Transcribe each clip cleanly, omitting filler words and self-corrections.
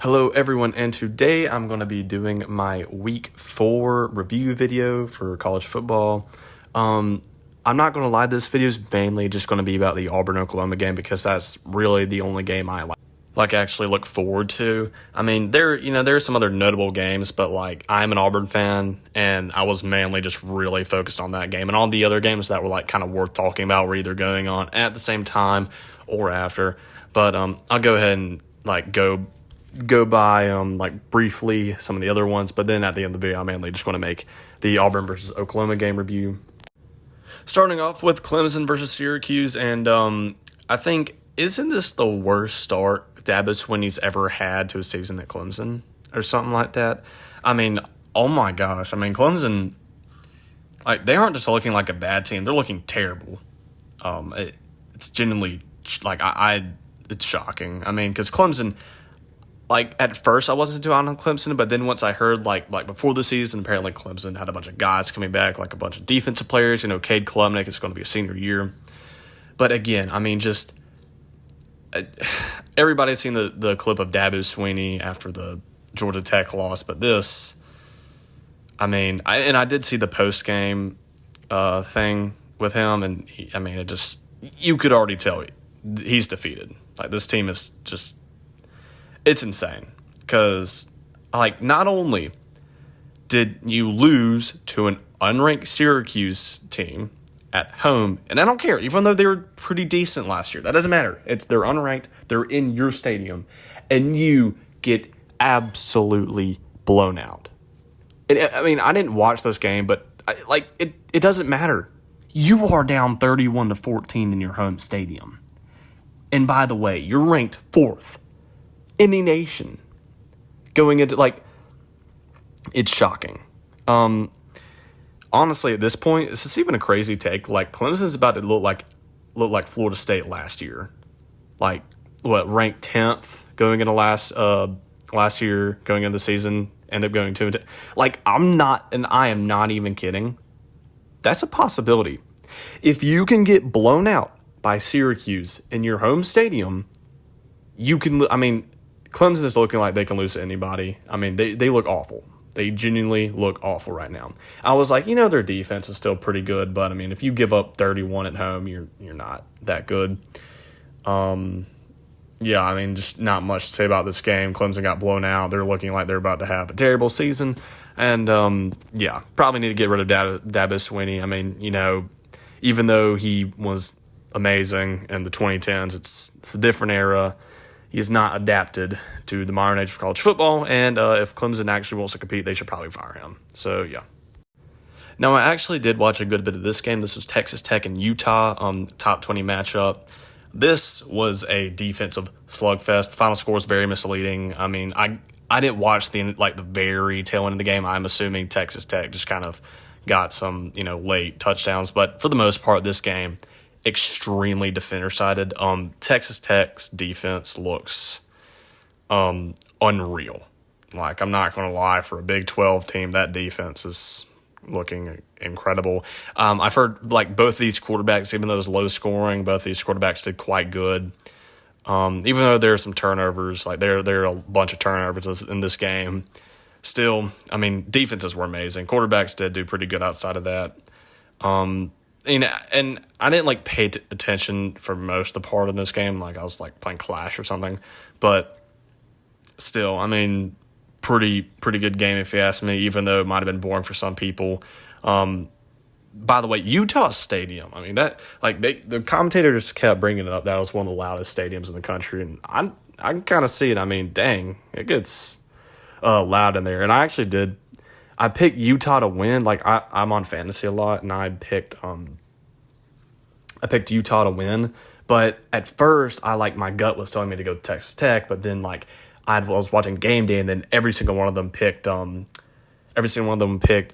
Hello everyone, and today I'm going to be doing my week 4 review video for college football. I'm not going to lie, this video is mainly just going to be about the Auburn-Oklahoma game because that's really the only game I actually look forward to. I mean, there are some other notable games, but I'm an Auburn fan and I was mainly just really focused on that game, and all the other games that were kind of worth talking about were either going on at the same time or after. But I'll go ahead and go by briefly some of the other ones, but then at the end of the video I'm mainly just going to make the Auburn versus Oklahoma game review. Starting off with Clemson versus Syracuse, and I think, isn't this the worst start Dabo Swinney's ever had to a season at Clemson or something like that? I mean, oh my gosh. I mean, Clemson, they aren't just looking like a bad team, they're looking terrible. It's genuinely it's shocking. I mean, because Clemson, at first I wasn't too on Clemson, but then once I heard, before the season, apparently Clemson had a bunch of guys coming back, a bunch of defensive players. Cade Klubnik is going to be a senior year. But again, I mean, just everybody had seen the clip of Dabo Swinney after the Georgia Tech loss, but this, I mean, I did see the post-game thing with him, and you could already tell he's defeated. This team is just... It's insane because, not only did you lose to an unranked Syracuse team at home, and I don't care, even though they were pretty decent last year, that doesn't matter. They're unranked, they're in your stadium, and you get absolutely blown out. And, I mean, I didn't watch this game, but it doesn't matter. You are down 31-14 in your home stadium, and by the way, you're ranked 4th in the nation going into, it's shocking. Honestly, at this point, this is even a crazy take. Clemson's about to look like Florida State last year. Ranked 10th going into last year, going into the season, end up going 2-10. I am not even kidding. That's a possibility. If you can get blown out by Syracuse in your home stadium, you can, Clemson is looking like they can lose to anybody. I mean, they look awful. They genuinely look awful right now. I was their defense is still pretty good, but, if you give up 31 at home, you're not that good. Just not much to say about this game. Clemson got blown out. They're looking like they're about to have a terrible season. And, probably need to get rid of Dabo Swinney. Even though he was amazing in the 2010s, it's a different era. He is not adapted to the modern age of college football, and if Clemson actually wants to compete, they should probably fire him. So, yeah. Now, I actually did watch a good bit of this game. This was Texas Tech and Utah, top 20 matchup. This was a defensive slugfest. The final score was very misleading. I didn't watch the very tail end of the game. I'm assuming Texas Tech just kind of got some, late touchdowns. But for the most part, this game, extremely defender-sided. Texas Tech's defense looks unreal. I'm not going to lie, for a Big 12 team, that defense is looking incredible. I've heard both these quarterbacks, even though it was low scoring, both these quarterbacks did quite good. Even though there are some turnovers, there are a bunch of turnovers in this game. Still, defenses were amazing. Quarterbacks did do pretty good outside of that. And I didn't pay attention for most of the part of this game. I was playing Clash or something, but still, pretty good game if you ask me. Even though it might have been boring for some people. By the way, Utah Stadium. The commentators kept bringing it up. That was one of the loudest stadiums in the country, and I can kind of see it. Dang, it gets loud in there. And I actually did. I picked Utah to win. I'm on fantasy a lot, and I picked Utah to win. But at first, my gut was telling me to go to Texas Tech. But then, I was watching game day, and then every single one of them picked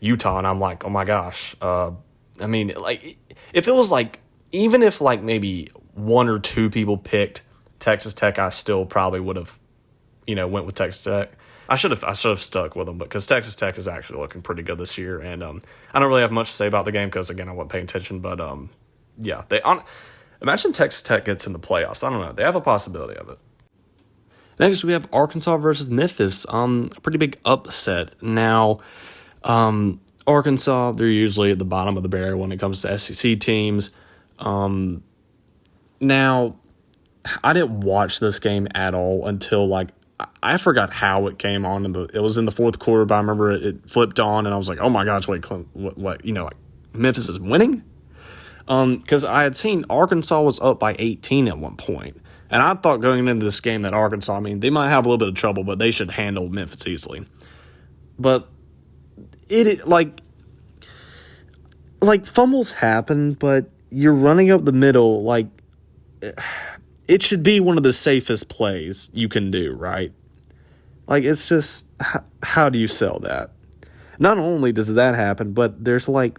Utah, and I'm like, oh my gosh. If it was even if maybe one or two people picked Texas Tech, I still probably would have, went with Texas Tech. I should have stuck with them, because Texas Tech is actually looking pretty good this year, and I don't really have much to say about the game because, again, I wasn't paying attention. But imagine Texas Tech gets in the playoffs. I don't know. They have a possibility of it. Next, we have Arkansas versus Memphis. A pretty big upset. Now, Arkansas, they're usually at the bottom of the barrel when it comes to SEC teams. Now, I didn't watch this game at all until I forgot how it came on. It was in the fourth quarter, but I remember it flipped on, and I was like, "Oh my gosh, wait, what? Memphis is winning?" Because I had seen Arkansas was up by 18 at one point, and I thought going into this game that Arkansas, they might have a little bit of trouble, but they should handle Memphis easily. But fumbles happen, but you're running up the middle, it should be one of the safest plays you can do, right? It's just, how do you sell that? Not only does that happen, but there's 2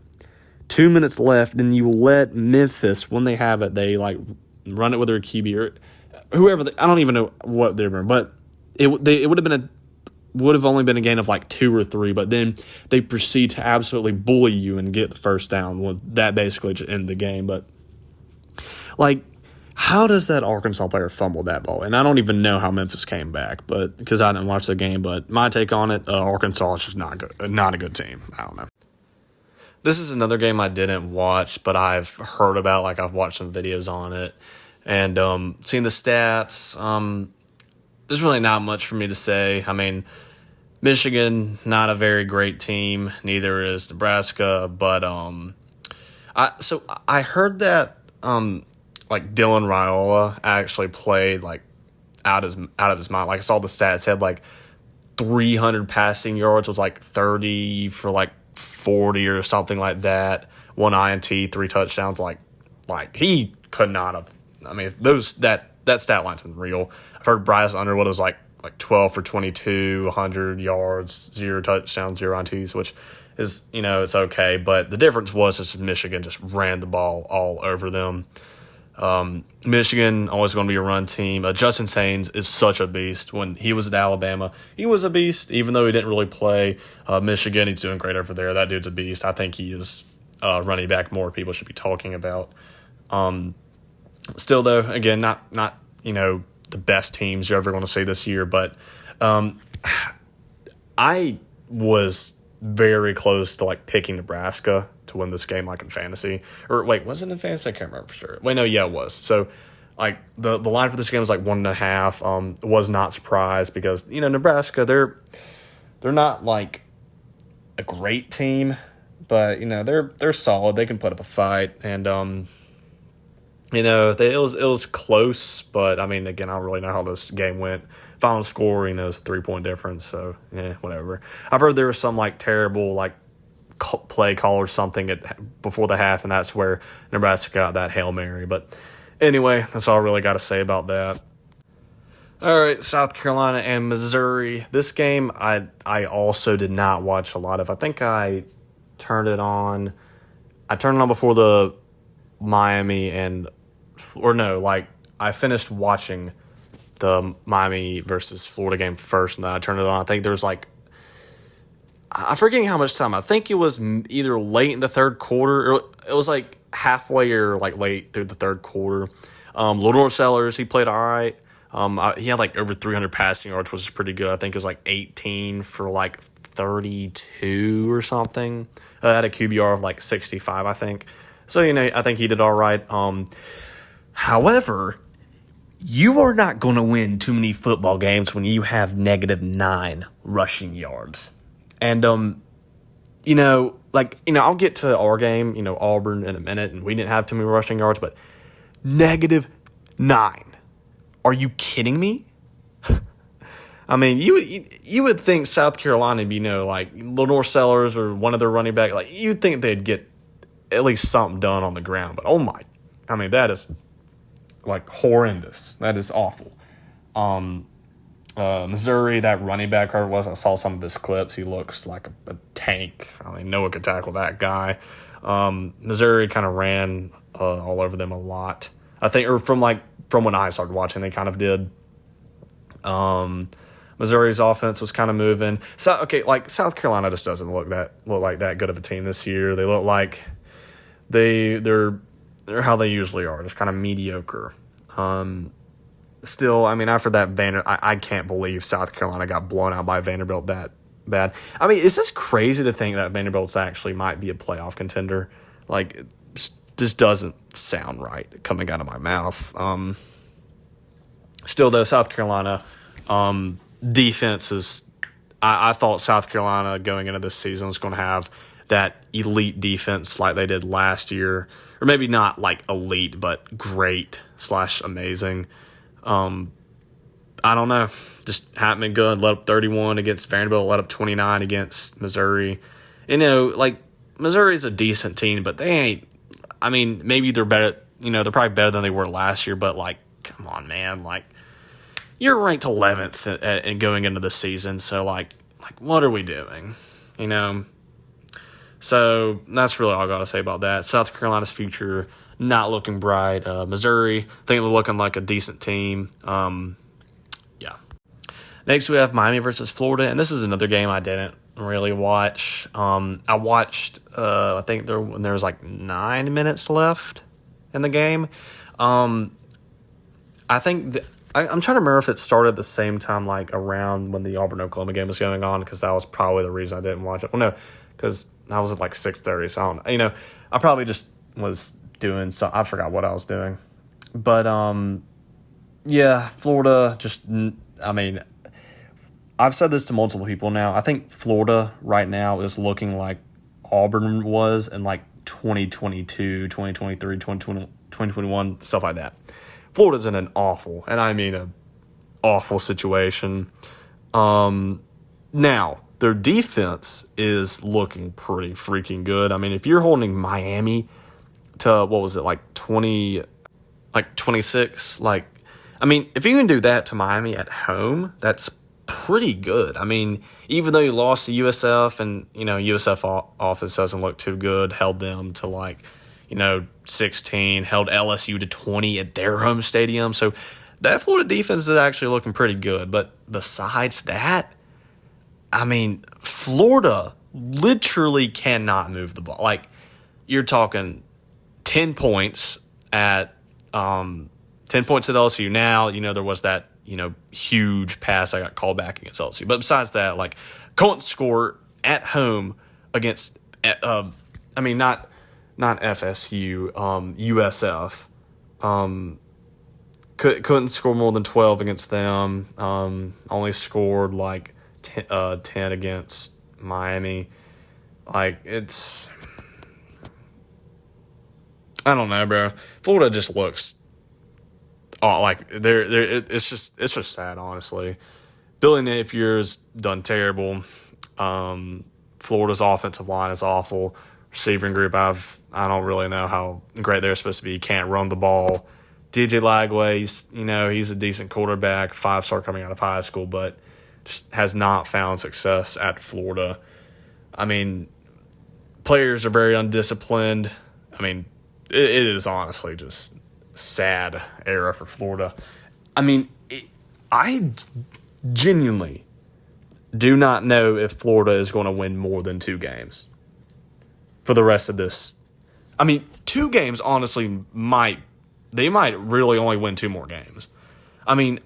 minutes left, and you let Memphis, when they have it, they run it with their QB or whoever. I don't even know what they're doing, but it would have only been a gain of 2 or 3, but then they proceed to absolutely bully you and get the first down. Well, that basically just ended the game. But how does that Arkansas player fumble that ball? And I don't even know how Memphis came back, but because I didn't watch the game. But my take on it, Arkansas is just not a good team. I don't know. This is another game I didn't watch, but I've heard about. I've watched some videos on it and seen the stats. There's really not much for me to say. Michigan, not a very great team. Neither is Nebraska. But I heard that Dylan Raiola actually played out of his mind. I saw the stats, had 300 passing yards, was 30 for 40 or something like that. 1 INT, 3 touchdowns. He could not have. That stat line's unreal. I've heard Bryce Underwood was 12 for 22, 100 yards, 0 touchdowns, 0 INTs, which is, it's okay. But the difference was just Michigan just ran the ball all over them. Michigan always going to be a run team. Justin Haynes is such a beast. When he was at Alabama, he was a beast, even though he didn't really play. Michigan, he's doing great over there. That dude's a beast. I think he is running back more people should be talking about. Still, though, again, not the best teams you're ever going to see this year, but I was very close to picking Nebraska to win this game in fantasy. Or wait, was it in fantasy? I can't remember for sure. Wait, no, yeah, it was. So the line for this game was 1.5. Was not surprised because Nebraska, they're not a great team, but they're solid. They can put up a fight, and it was close, but again, I don't really know how this game went. Final score, is a 3-point difference, so whatever. I've heard there was some terrible play call or something before the half, and that's where Nebraska got that Hail Mary. But anyway, that's all I really got to say about that. All right, South Carolina and Missouri. This game I also did not watch a lot of. I think I turned it on. I turned it on before the Miami I finished watching the Miami versus Florida game first, and then I turned it on. I think there was I'm forgetting how much time. I think it was either late in the third quarter, or it was halfway or late through the third quarter. Lenore Sellers, he played all right. He had over 300 passing yards, which is pretty good. I think it was 18 for 32 or something. Had a QBR of 65, I think. So I think he did all right. However, you are not going to win too many football games when you have -9 rushing yards. And, I'll get to our game, Auburn in a minute, and we didn't have too many rushing yards, but -9. Are you kidding me? You would think South Carolina would be, Lenore Sellers or one of their running back, you'd think they'd get at least something done on the ground, but that is horrendous. That is awful. Missouri, that running back, I saw some of his clips. He looks like a tank. No one could tackle that guy. Missouri kind of ran all over them a lot. I think, or from when I started watching, they kind of did. Missouri's offense was kind of moving. So South Carolina just doesn't look like that good of a team this year. They look like they're how they usually are, just kind of mediocre. still, I mean, after that I can't believe South Carolina got blown out by Vanderbilt that bad. I mean, it's just crazy to think that Vanderbilt's actually might be a playoff contender. Like, it just doesn't sound right coming out of my mouth. Still, though, South Carolina defense is. I thought South Carolina going into this season was going to have that elite defense like they did last year, or maybe not like elite, but great / amazing. I don't know. Just haven't been good. Let up 31 against Vanderbilt. Let up 29 against Missouri. You know, like, Missouri's a decent team, but they ain't. I mean, maybe they're better. You know, they're probably better than they were last year, but, like, come on, man. Like, you're ranked 11th and going into the season, so, like, what are we doing? You know? So, that's really all I got to say about that. South Carolina's future not looking bright. Missouri, I think they're looking like a decent team. Yeah. Next, we have Miami versus Florida, and this is another game I didn't really watch. I watched, I think when there was like 9 minutes left in the game. I think I'm trying to remember if it started at the same time, like around when the Auburn-Oklahoma game was going on, because that was probably the reason I didn't watch it. Well, no, because I was at like 6:30, so I don't, you know, I probably just was doing I forgot what I was doing. But, yeah, Florida I mean, I've said this to multiple people now. I think Florida right now is looking like Auburn was in like 2022, 2023, 2021, stuff like that. Florida's in an awful, and I mean an awful situation. Now, their defense is looking pretty freaking good. I mean, if you're holding Miami to, what was it, like 26, like, I mean, if you can do that to Miami at home, that's pretty good. I mean, even though you lost to USF, and, you know, USF offense doesn't look too good, held them to, like, you know, 16, held LSU to 20 at their home stadium. So that Florida defense is actually looking pretty good. But besides that, I mean, Florida literally cannot move the ball. Like, you're talking 10 points at 10 points at LSU. Now, you know, there was that, you know, huge pass I got called back against LSU. But besides that, like, couldn't score at home against, I mean, not FSU, USF. Couldn't score more than 12 against them. Only scored like 10 against Miami. Like, it's, I don't know, bro. Florida just looks like it's just sad, honestly. Billy Napier's done terrible. Florida's offensive line is awful. Receiving group, I don't really know how great they're supposed to be. Can't run the ball. DJ Lagway, he's a decent quarterback, 5-star coming out of high school, but just has not found success at Florida. I mean, players are very undisciplined. I mean, it is honestly just sad era for Florida. I mean, I genuinely do not know if Florida is going to win more than 2 games for the rest of this. I mean, 2 games, honestly, they might really only win 2 more games. I mean,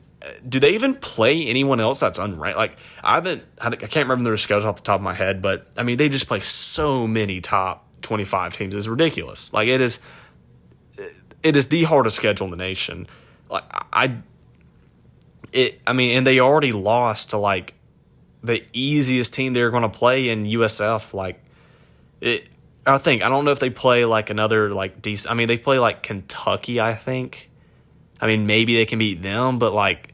do they even play anyone else that's unranked? Like, I can't remember their schedule off the top of my head, but, I mean, they just play so many top 25 teams. It's ridiculous. Like, it is the hardest schedule in the nation. Like, I mean, and they already lost to, like, the easiest team they're going to play in USF. Like, I don't know if they play, like, another, like, decent. I mean, they play, like, Kentucky, I think. I mean, maybe they can beat them, but, like,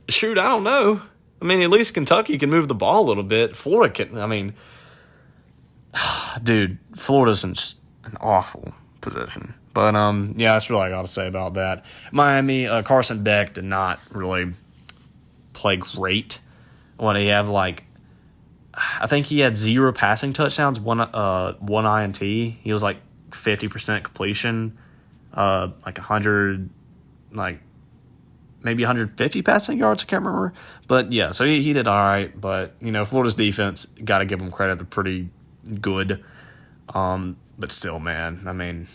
shoot, I don't know. I mean, at least Kentucky can move the ball a little bit. Florida can, I mean, dude, Florida's in just an awful position. But, yeah, that's really all I got to say about that. Miami, Carson Beck did not really play great. What, he have, like, I think he had 0 passing touchdowns, one INT. He was like 50% completion, like 100, like maybe 150 passing yards. I can't remember, but yeah. So he did all right. But you know, Florida's defense, got to give them credit, they're pretty good. But still, man, I mean,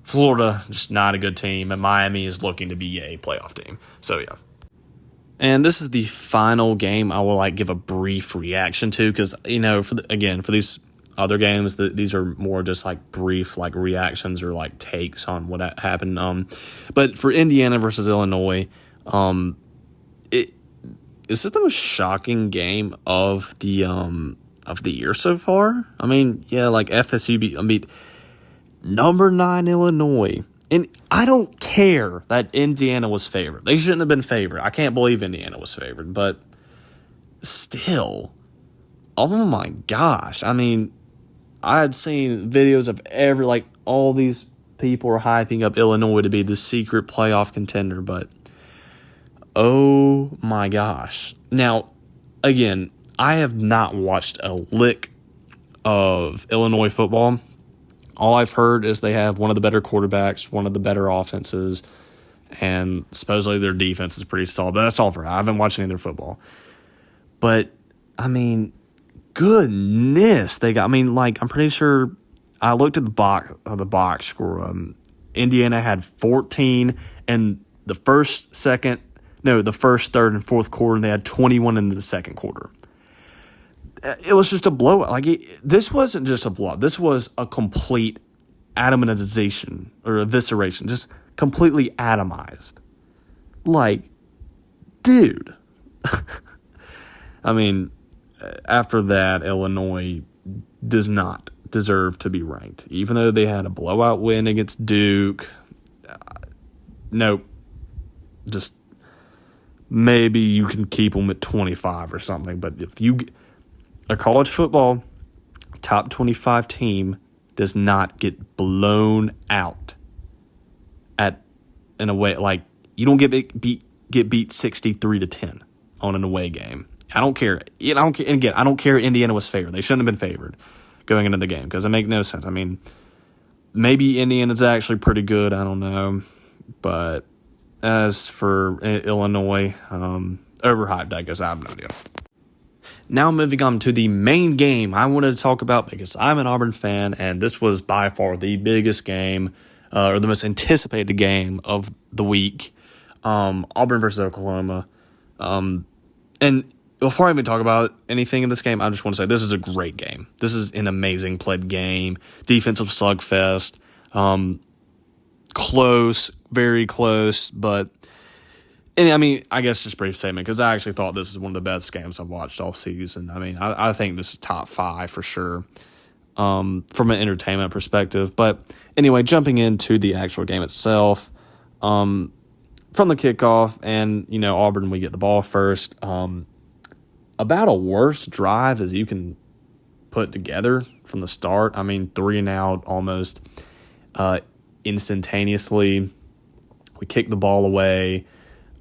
Florida, just not a good team, and Miami is looking to be a playoff team. So, yeah. And this is the final game I will give a brief reaction to because, for these other games, these are more just brief reactions or takes on what happened. But for Indiana versus Illinois, is it the most shocking game of the year so far? I mean, yeah, FSU beat number 9 Illinois. And I don't care that Indiana was favored. They shouldn't have been favored. I can't believe Indiana was favored. But still, oh my gosh. I mean, I had seen videos of all these people are hyping up Illinois to be the secret playoff contender. But, oh my gosh. Now, again, I have not watched a lick of Illinois football. All I've heard is they have one of the better quarterbacks, one of the better offenses, and supposedly their defense is pretty solid. But that's all for I haven't watched any of their football. But, I mean, goodness. I'm pretty sure I looked at the box score. Indiana had 14 in the first, third, and fourth quarter, and they had 21 in the second quarter. It was just a blowout. This wasn't just a blowout. This was a complete atomization or evisceration. Just completely atomized. Dude. I mean, after that, Illinois does not deserve to be ranked. Even though they had a blowout win against Duke. Nope. Just maybe you can keep them at 25 or something. But if a college football top 25 team does not get blown out in a way you don't get beat 63-10 on an away game. I don't care. And again, I don't care. Indiana was favored. They shouldn't have been favored going into the game because it makes no sense. I mean, maybe Indiana's actually pretty good. I don't know, but as for Illinois, overhyped. I guess I have no idea. Now moving on to the main game I wanted to talk about because I'm an Auburn fan, and this was by far the biggest game or the most anticipated game of the week, Auburn versus Oklahoma. And before I even talk about anything in this game, I just want to say this is a great game. This is an amazing played game, defensive slugfest, close, very close, but and I mean, I guess just a brief statement because I actually thought this is one of the best games I've watched all season. I mean, I think this is top 5 for sure from an entertainment perspective. But anyway, jumping into the actual game itself, from the kickoff and, Auburn, we get the ball first. About a worse drive as you can put together from the start. I mean, 3 and out almost instantaneously. We kick the ball away.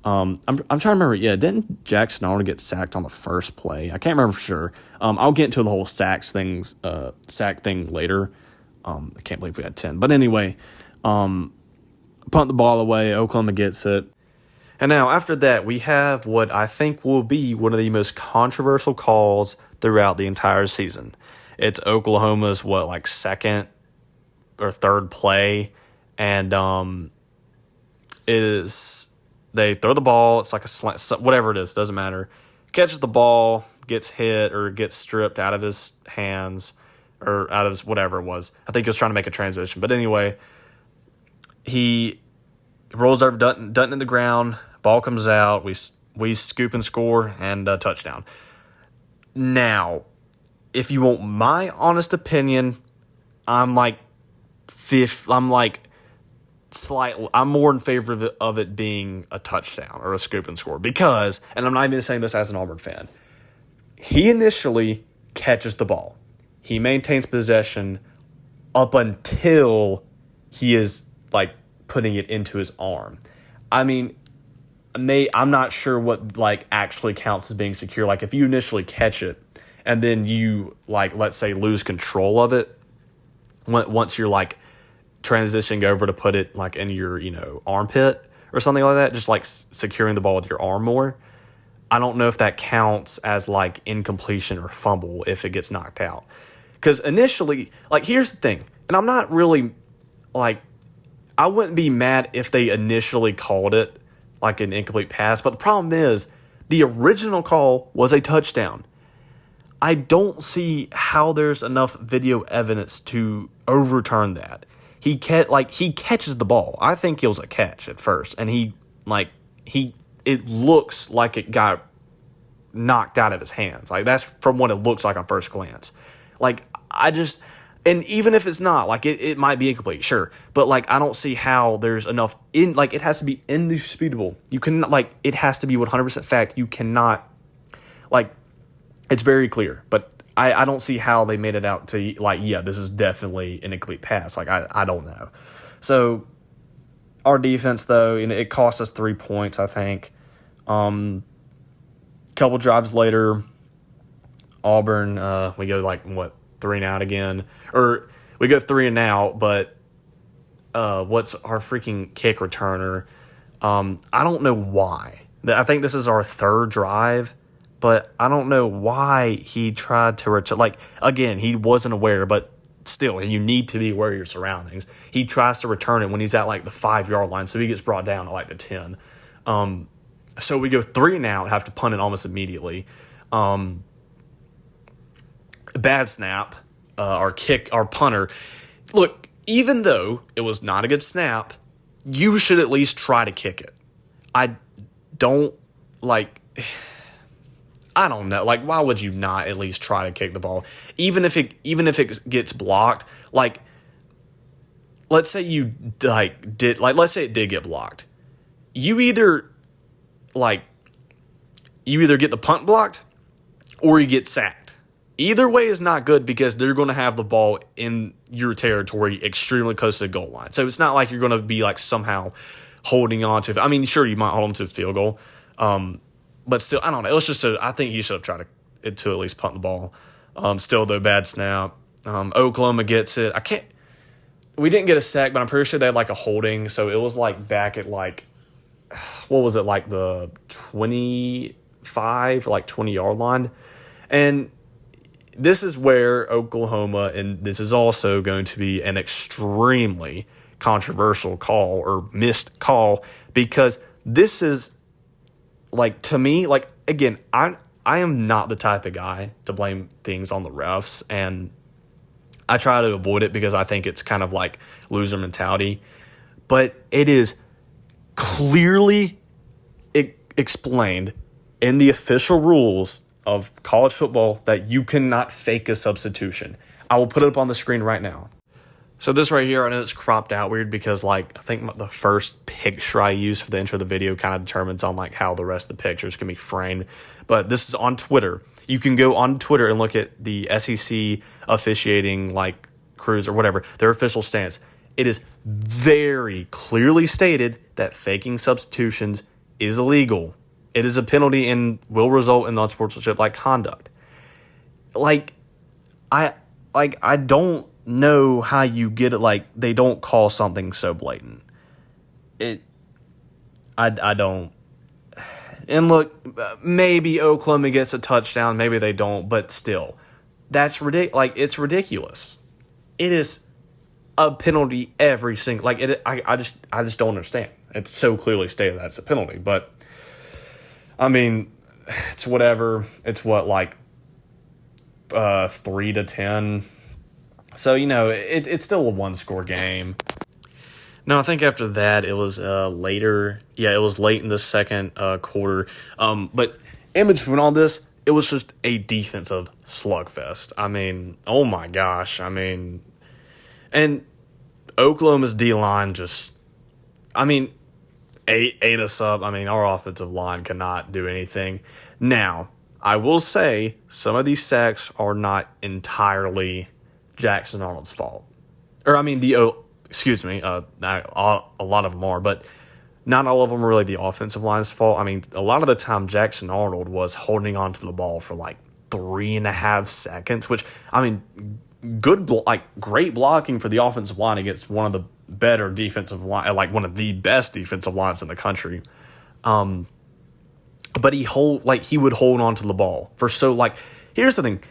I'm trying to remember. Yeah, didn't Jackson Arnold get sacked on the first play? I can't remember for sure. I'll get into the whole sack thing later. I can't believe we had 10. But anyway, punt the ball away. Oklahoma gets it. And now after that, we have what I think will be one of the most controversial calls throughout the entire season. It's Oklahoma's second or third play, and they throw the ball. It's like a slant, whatever it is, doesn't matter. Catches the ball, gets hit or gets stripped out of his hands or out of his whatever it was. I think he was trying to make a transition. But anyway, he rolls over Dutton in the ground. Ball comes out. We scoop and score and a touchdown. Now, if you want my honest opinion, I'm more in favor of it being a touchdown or a scoop and score because, and I'm not even saying this as an Auburn fan, he initially catches the ball. He maintains possession up until he is putting it into his arm. I mean, I'm not sure what actually counts as being secure. If you initially catch it and then you let's say lose control of it once you're transitioning over to put it in your armpit or something like that, just securing the ball with your arm more. I don't know if that counts as incompletion or fumble if it gets knocked out. Because initially, here's the thing, and I'm not really I wouldn't be mad if they initially called it like an incomplete pass, but the problem is the original call was a touchdown. I don't see how there's enough video evidence to overturn that. He catches the ball. I think it was a catch at first, and it looks like it got knocked out of his hands. Like, that's from what it looks like on first glance. Like, and even if it's not, like, it might be incomplete, sure, but like, I don't see how there's enough it has to be indisputable. You cannot, like, it has to be 100% fact. You cannot, like, it's very clear, but I don't see how they made it out to, like, yeah, this is definitely an incomplete pass. Like, I don't know. So, our defense, though, it cost us 3 points, I think. Couple drives later, Auburn, we go, 3 and out again. Or, we go 3 and out, but what's our freaking kick returner? I don't know why. I think this is our third drive. But I don't know why he tried to return. Like, again, he wasn't aware, but still, you need to be aware of your surroundings. He tries to return it when he's at, like, the 5-yard line, so he gets brought down to, like, the 10. So we go 3 and out, have to punt it almost immediately. Bad snap. Our punter. Look, even though it was not a good snap, you should at least try to kick it. I don't know. Like, why would you not at least try to kick the ball? Even if it gets blocked, like, let's say let's say it did get blocked. You either get the punt blocked or you get sacked. Either way is not good because they're going to have the ball in your territory extremely close to the goal line. So it's not like you're going to be, like, somehow holding on to it. I mean, sure, you might hold on to a field goal. But still, I don't know. It was just I think he should have tried to at least punt the ball. Still, though, bad snap. Oklahoma gets it. We didn't get a sack, but I'm pretty sure they had, like, a holding. So it was, like, back at, like, what was it, like the 25, like 20-yard line. And this is where Oklahoma, and this is also going to be an extremely controversial call or missed call, because this is, like, to me, like, again, I am not the type of guy to blame things on the refs, and I try to avoid it because I think it's kind of like loser mentality. But it is clearly explained in the official rules of college football that you cannot fake a substitution. I will put it up on the screen right now. So this right here, I know it's cropped out weird because, like, I think the first picture I use for the intro of the video kind of determines on, like, how the rest of the pictures can be framed. But this is on Twitter. You can go on Twitter and look at the SEC officiating, like, crews or whatever, their official stance. It is very clearly stated that faking substitutions is illegal. It is a penalty and will result in unsportsmanship-like conduct. I don't know how you get it. Like, they don't call something so blatant. I don't. And look, maybe Oklahoma gets a touchdown, maybe they don't, but still, that's ridiculous. Like, it's ridiculous. It is a penalty every single. Like, I just don't understand. It's so clearly stated that it's a penalty, but I mean, it's whatever. It's what, like 3-10. So, it's still a one-score game. No, I think after that it was later. Yeah, it was late in the second quarter. But in between all this, it was just a defensive slugfest. I mean, oh my gosh. I mean, and Oklahoma's D-line just, ate us up. I mean, our offensive line cannot do anything. Now, I will say some of these sacks are not entirely Jackson Arnold's fault. Or, a lot of them are, but not all of them are really the offensive line's fault. I mean, a lot of the time Jackson Arnold was holding on to the ball for like 3.5 seconds, which, great blocking for the offensive line against one of the better defensive line, like one of the best defensive lines in the country. But he would hold on to the ball for here's the thing.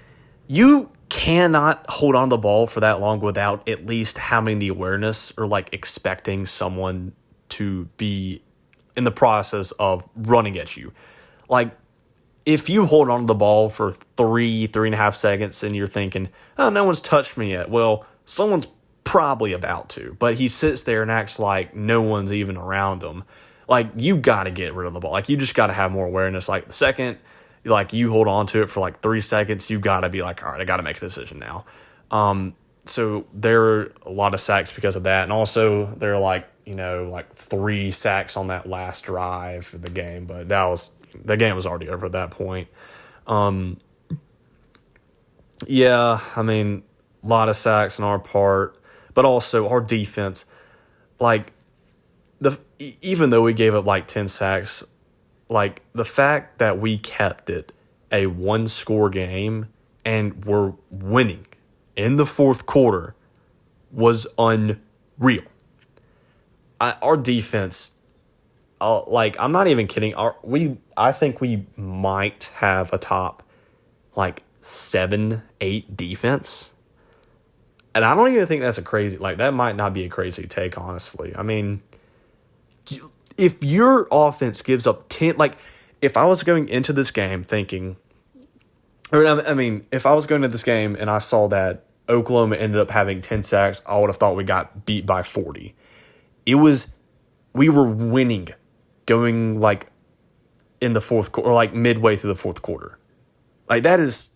You cannot hold on to the ball for that long without at least having the awareness or like expecting someone to be in the process of running at you. Like, if you hold on to the ball for 3.5 seconds and you're thinking, oh, no one's touched me yet. Well, someone's probably about to, but he sits there and acts like no one's even around him. Like, you got to get rid of the ball. Like, you just got to have more awareness. Like, the second, like, you hold on to it for like 3 seconds, you got to be like, all right, I got to make a decision now. So there are a lot of sacks because of that. And also there are like 3 sacks on that last drive of the game, but the game was already over at that point. Yeah, I mean, a lot of sacks on our part, but also our defense, like even though we gave up like 10 sacks, like the fact that we kept it a 1-score game and we're winning in the fourth quarter was unreal. Our defense, I'm not even kidding. I think we might have a top 7-8 defense. And I don't even think that's that might not be a crazy take, honestly. I mean, if your offense gives up 10, if I was going into this game thinking, if I was going into this game and I saw that Oklahoma ended up having 10 sacks, I would have thought we got beat by 40. We were winning going in the fourth quarter, or midway through the fourth quarter. That is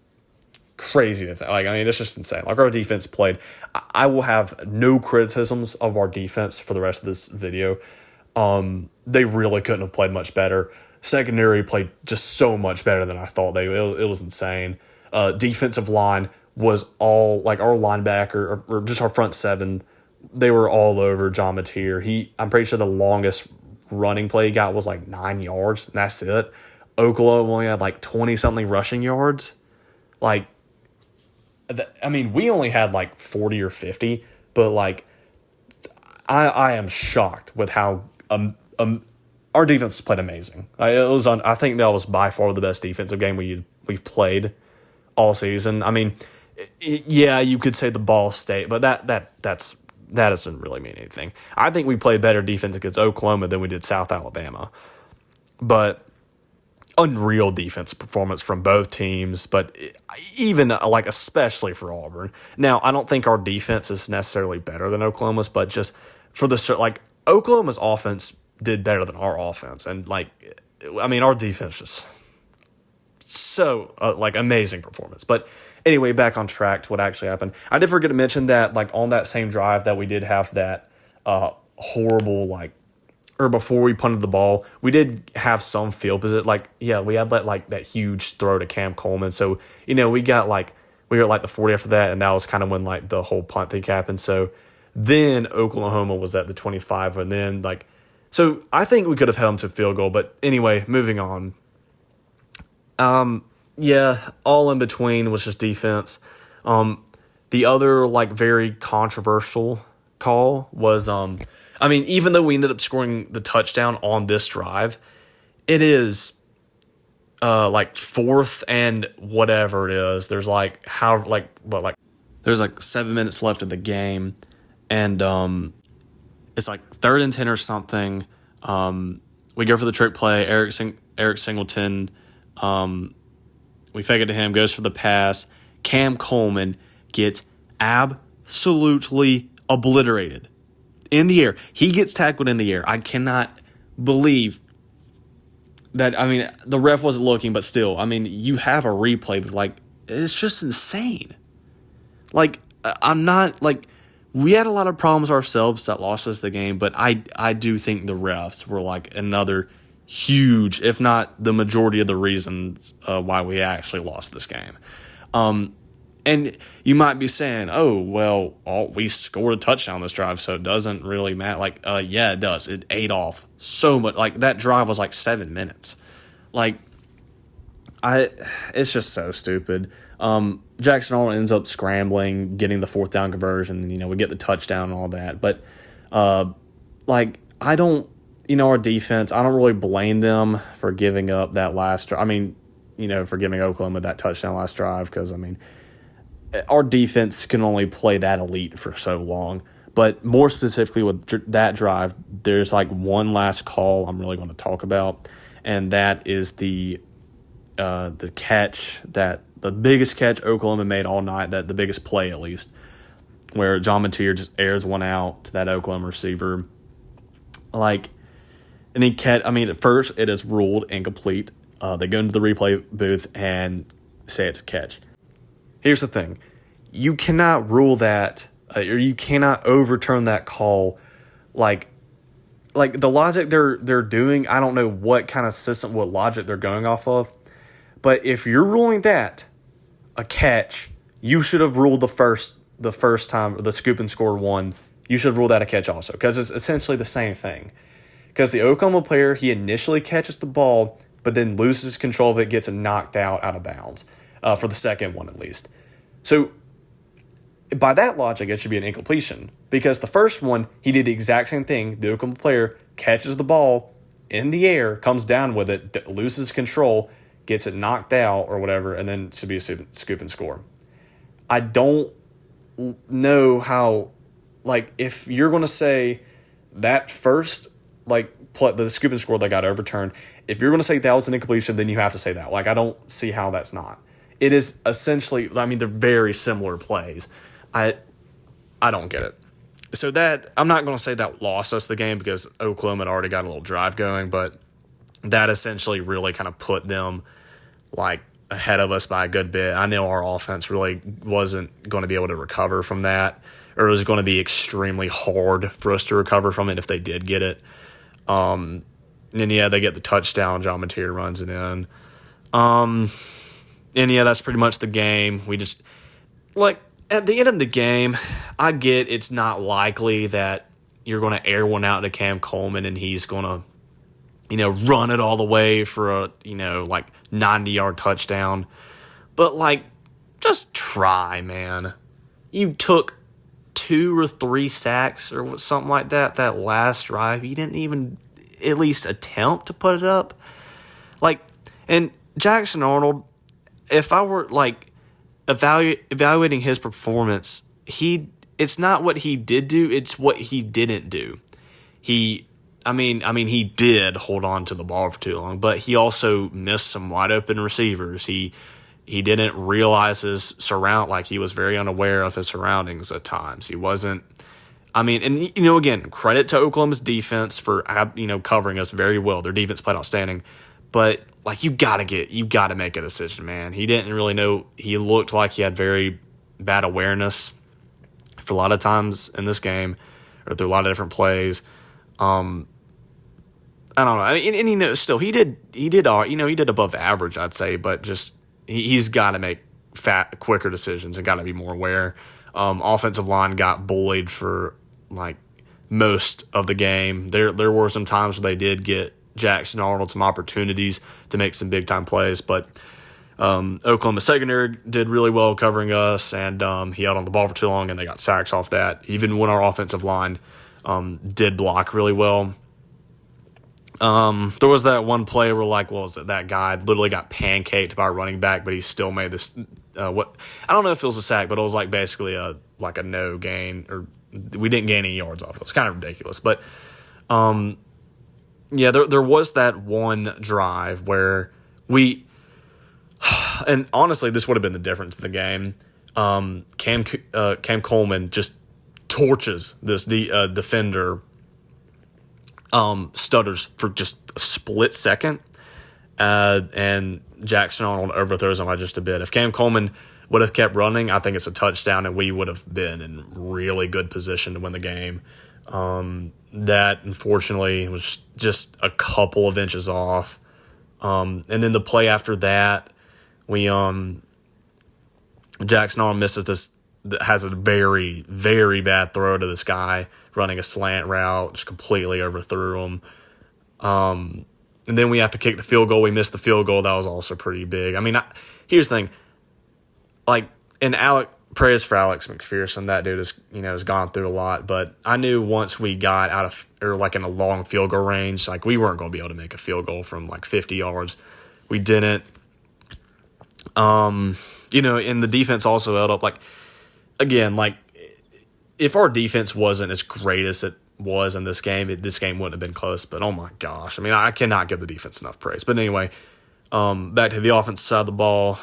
crazy to think. It's just insane. Our defense played. I will have no criticisms of our defense for the rest of this video. They really couldn't have played much better. Secondary played just so much better than I thought they would. It was insane. Defensive line was all our linebacker or just our front seven. They were all over John Mateer. I'm pretty sure the longest running play he got was 9 yards, and that's it. Oklahoma only had 20-something rushing yards. We only had 40 or 50, but I am shocked with how our defense played amazing. I think that was by far the best defensive game we've played all season. Yeah, you could say the Ball State, but that doesn't really mean anything. I think we played better defense against Oklahoma than we did South Alabama. But unreal defensive performance from both teams, but even especially for Auburn. Now, I don't think our defense is necessarily better than Oklahoma's, but just for the Oklahoma's offense did better than our offense, and our defense just so amazing performance. But anyway, back on track to what actually happened. I did forget to mention that on that same drive that we did have that horrible or before we punted the ball, we did have some field position. We had that huge throw to Cam Coleman. So we got we were at the 40 after that, and that was kind of when the whole punt thing happened. So then Oklahoma was at the 25, and then so I think we could have held them to a field goal. But anyway, moving on. Yeah, all in between was just defense. The other very controversial call was even though we ended up scoring the touchdown on this drive, it is fourth and whatever it is. There's there's 7 minutes left of the game, and it's 3rd and 10 or something. We go for the trick play. Eric Singleton. We fake it to him, goes for the pass. Cam Coleman gets absolutely obliterated in the air. He gets tackled in the air. I cannot believe that. The ref wasn't looking, but still, you have a replay, but it's just insane. I'm not we had a lot of problems ourselves that lost us the game, but I do think the refs were another huge, if not the majority of the reasons why we actually lost this game. And you might be saying, oh, well, we scored a touchdown this drive, so it doesn't really matter. Yeah, it does. It ate off so much. That drive was 7 minutes. It's just so stupid. Jackson Arnold ends up scrambling, getting the 4th down conversion, and, we get the touchdown and all that. But, I don't, our defense, I don't really blame them for giving up that last drive. For giving Oklahoma that touchdown last drive, because, our defense can only play that elite for so long. But more specifically with that drive, there's like one last call I'm really going to talk about, and that is the catch, that the biggest catch Oklahoma made all night, that the biggest play at least, where John Mateer just airs one out to that Oklahoma receiver. Like, and at first it is ruled incomplete. They go into the replay booth and say it's a catch. Here's the thing. You cannot rule that, or you cannot overturn that call. Like the logic they're doing, I don't know what kind of system, what logic they're going off of. But if you're ruling that a catch, you should have ruled the first time, the scoop and score one, you should have ruled that a catch also, because it's essentially the same thing. Because the Oklahoma player, he initially catches the ball, but then loses control of it, gets knocked out of bounds, for the second one at least. So by that logic, it should be an incompletion, because the first one, he did the exact same thing. The Oklahoma player catches the ball in the air, comes down with it, loses control, gets it knocked out or whatever, and then it should be a scoop and score. I don't know how, like, if you're going to say that first, like, the scoop and score that got overturned, if you're going to say that was an incompletion, then you have to say that. Like, I don't see how that's not. It is essentially, I mean, they're very similar plays. I don't get it. So that, I'm not going to say that lost us the game because Oklahoma had already got a little drive going, but that essentially really kind of put them, like, ahead of us by a good bit. I know our offense really wasn't going to be able to recover from that, or it was going to be extremely hard for us to recover from it if they did get it. And yeah, they get the touchdown. John Mateer runs it in. And yeah, that's pretty much the game. We just, like, at the end of the game, I get it's not likely that you're going to air one out to Cam Coleman and he's going to, run it all the way for a, like 90-yard touchdown. But, like, just try, man. You took 2 or 3 sacks or something like that last drive. You didn't even at least attempt to put it up. Like, and Jackson Arnold, if I were, like, evaluating his performance, it's not what he did do, it's what he didn't do. He did hold on to the ball for too long, but he also missed some wide open receivers. He didn't realize his he was very unaware of his surroundings at times. He wasn't, again, credit to Oklahoma's defense for, covering us very well. Their defense played outstanding, but, like, you gotta make a decision, man. He didn't really know. He looked like he had very bad awareness for a lot of times in this game, or through a lot of different plays. I don't know. And still, he did above average, I'd say, but just he's got to make quicker decisions and got to be more aware. Offensive line got bullied for, like, most of the game. There were some times where they did get Jackson Arnold some opportunities to make some big time plays, but Oklahoma secondary did really well covering us, and he held on the ball for too long, and they got sacks off that. Even when our offensive line did block really well. There was that one play where, like, what was it? That guy literally got pancaked by a running back, but he still made this. I don't know if it was a sack, but it was like basically a no gain, or we didn't gain any yards off it. It's kind of ridiculous, but yeah, there was that one drive where we, and honestly, this would have been the difference in the game. Cam Coleman just torches this defender. Stutters for just a split second, and Jackson Arnold overthrows him by just a bit. If Cam Coleman would have kept running, I think it's a touchdown, and we would have been in really good position to win the game. That, unfortunately, was just a couple of inches off. And then the play after that, Jackson Arnold misses this, that has a very, very bad throw to this guy running a slant route, just completely overthrew him. And then we have to kick the field goal. We missed the field goal. That was also pretty big. Here's the thing. Like, and praise for Alex McPherson. That dude has gone through a lot. But I knew once we got out of, or like in a long field goal range, like we weren't going to be able to make a field goal from like 50 yards. We didn't. And the defense also held up. Like, again, like, if our defense wasn't as great as it was in this game, this game wouldn't have been close. But, oh, my gosh. I mean, I cannot give the defense enough praise. But anyway, back to the offensive side of the ball.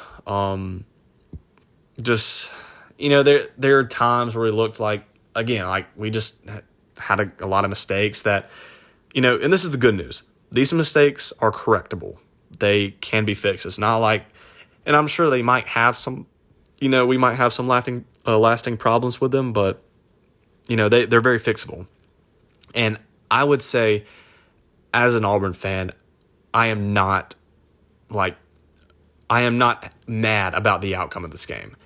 There are times where we looked like, again, like we just had a lot of mistakes that, and this is the good news. These mistakes are correctable. They can be fixed. It's not like, and I'm sure they might have some, we might have some lasting problems with them, but, they're very fixable. And I would say, as an Auburn fan, I am not mad about the outcome of this game.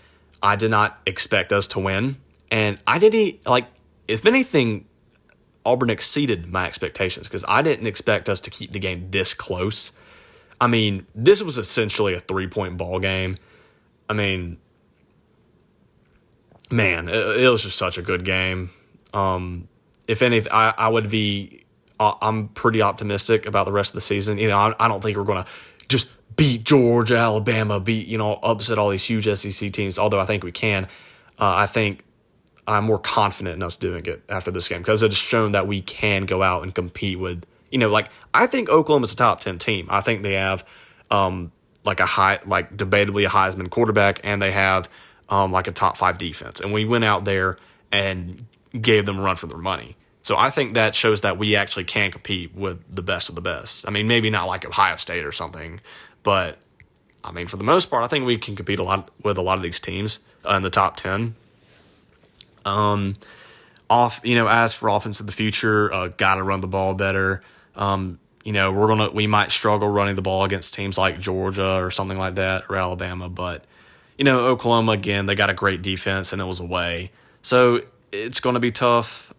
I did not expect us to win. And I didn't, if anything, Auburn exceeded my expectations because I didn't expect us to keep the game this close. I mean, this was essentially a 3-point ball game. I mean, man, it was just such a good game. If anything, I would be, I'm pretty optimistic about the rest of the season. I don't think we're going to just beat Georgia, Alabama, upset all these huge SEC teams, although I think we can. I think I'm more confident in us doing it after this game because it has shown that we can go out and compete with, I think Oklahoma's a top 10 team. I think they have debatably a Heisman quarterback, and they have a top 5 defense. And we went out there and gave them a run for their money. So I think that shows that we actually can compete with the best of the best. I mean, maybe not like Ohio State or something, but I mean, for the most part, I think we can compete with a lot of these teams in the top 10. As for offense of the future, got to run the ball better. We might struggle running the ball against teams like Georgia or something like that, or Alabama, but Oklahoma, again, they got a great defense and it was away. So it's going to be tough.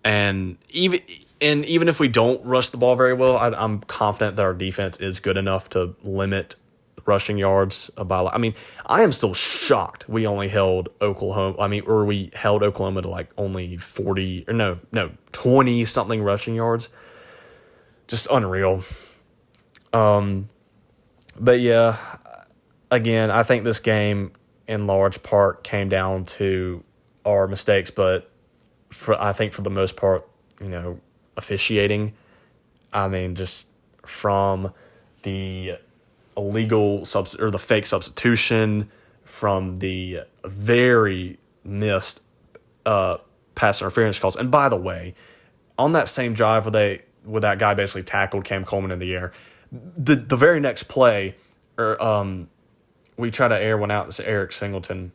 And even if we don't rush the ball very well, I'm confident that our defense is good enough to limit rushing yards by. I mean, I am still shocked we only held Oklahoma. We held Oklahoma to only 40 or 20 something rushing yards. Just unreal. But yeah, again, I think this game in large part came down to our mistakes, but I think for the most part, officiating. I mean, just from the illegal the fake substitution, from the very missed pass interference calls. And by the way, on that same drive where that guy basically tackled Cam Coleman in the air, the very next play, we try to air one out to Eric Singleton.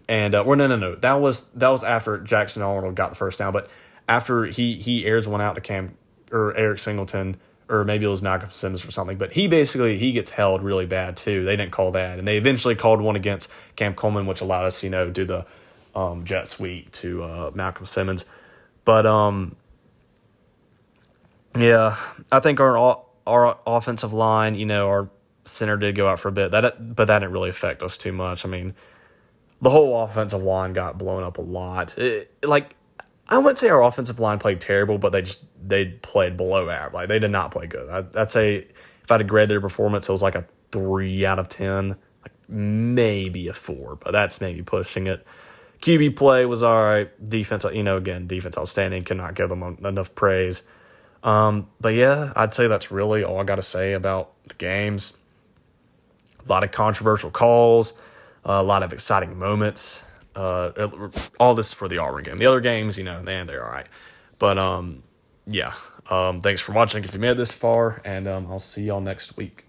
And no. That was after Jackson Arnold got the first down, but after he airs one out to Eric Singleton, or maybe it was Malcolm Simmons or something, but he gets held really bad too. They didn't call that, and they eventually called one against Cam Coleman, which allowed us, do the jet sweep to Malcolm Simmons. But yeah, I think our offensive line, our center did go out for a bit, but that didn't really affect us too much. I mean, the whole offensive line got blown up a lot. I wouldn't say our offensive line played terrible, but they played below average. They did not play good. I'd say if I had to grade their performance, it was a 3 out of 10, maybe a 4, but that's maybe pushing it. QB play was all right. Defense, defense outstanding. Could not give them enough praise. But yeah, I'd say that's really all I got to say about the games. A lot of controversial calls, a lot of exciting moments. All this for the Auburn game. The other games, they're all right. But yeah, thanks for watching if you made it this far, and I'll see y'all next week.